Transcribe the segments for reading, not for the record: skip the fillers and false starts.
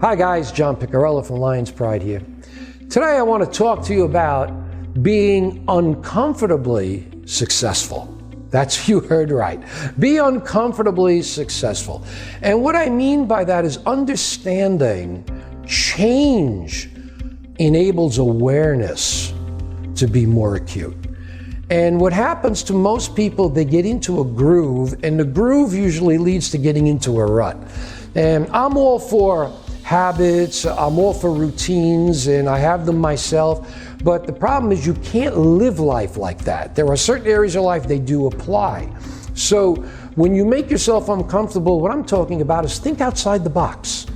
Hi guys, John Piccarello from Lions Pride here. Today I want to talk to you about being uncomfortably successful. That's, you heard right. Be uncomfortably successful. And what I mean by that is understanding change enables awareness to be more acute. And what happens to most people, they get into a groove, and the groove usually leads to getting into a rut. And I'm all for habits, I'm all for routines, and I have them myself. But the problem is you can't live life like that. There are certain areas of life they do apply. So when you make yourself uncomfortable, what I'm talking about is think outside the box.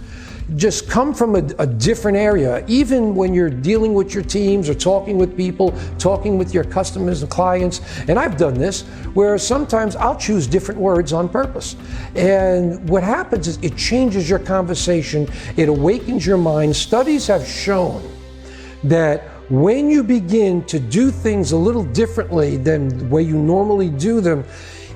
Just come from a different area, even when you're dealing with your teams or talking with people, talking with your customers and clients. And I've done this, where sometimes I'll choose different words on purpose. And what happens is it changes your conversation, it awakens your mind. Studies have shown that when you begin to do things a little differently than the way you normally do them,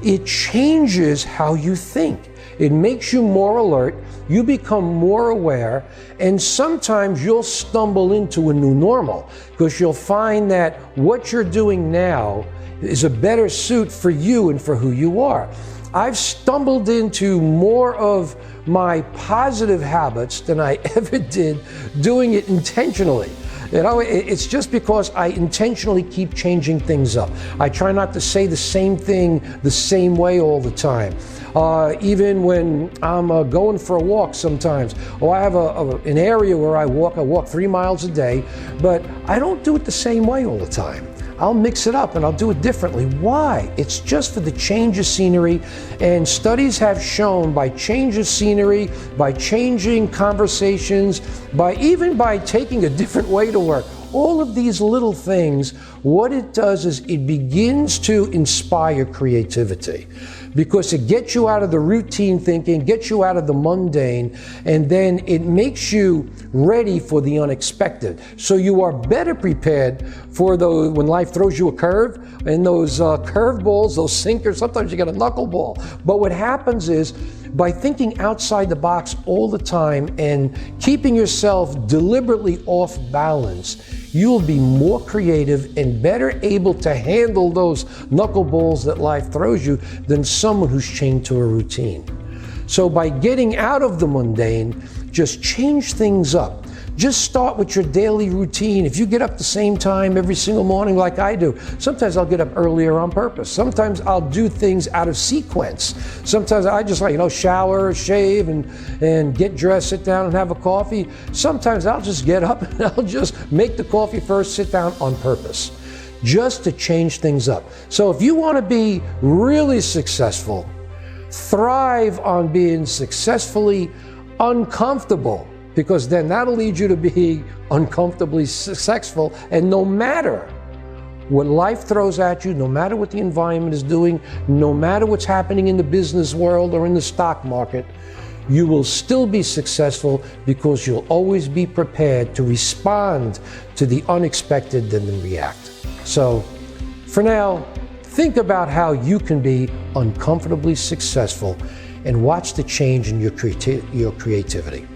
it changes how you think. It makes you more alert, you become more aware, and sometimes you'll stumble into a new normal because you'll find that what you're doing now is a better suit for you and for who you are. I've stumbled into more of my positive habits than I ever did doing it intentionally. You know, it's just because I intentionally keep changing things up. I try not to say the same thing the same way all the time. Even when I'm going for a walk sometimes, or I have an area where I walk 3 miles a day, but I don't do it the same way all the time. I'll mix it up and I'll do it differently. Why? It's just for the change of scenery, and studies have shown by change of scenery, by changing conversations, even by taking a different way to work, all of these little things, what it does is it begins to inspire creativity, because it gets you out of the routine thinking, gets you out of the mundane, and then it makes you ready for the unexpected. So you are better prepared for those when life throws you a curve, and those curve balls, those sinkers, sometimes you get a knuckleball. But what happens is, by thinking outside the box all the time and keeping yourself deliberately off balance, you'll be more creative and better able to handle those knuckleballs that life throws you than someone who's chained to a routine. So by getting out of the mundane, just change things up. Just start with your daily routine. If you get up the same time every single morning like I do, sometimes I'll get up earlier on purpose. Sometimes I'll do things out of sequence. Sometimes I just shower, shave, and get dressed, sit down and have a coffee. Sometimes I'll just get up and I'll just make the coffee first, sit down on purpose, just to change things up. So if you want to be really successful, thrive on being successfully uncomfortable, because then that'll lead you to be uncomfortably successful. And no matter what life throws at you, no matter what the environment is doing, no matter what's happening in the business world or in the stock market, you will still be successful, because you'll always be prepared to respond to the unexpected and then react. So for now, think about how you can be uncomfortably successful and watch the change in your creativity.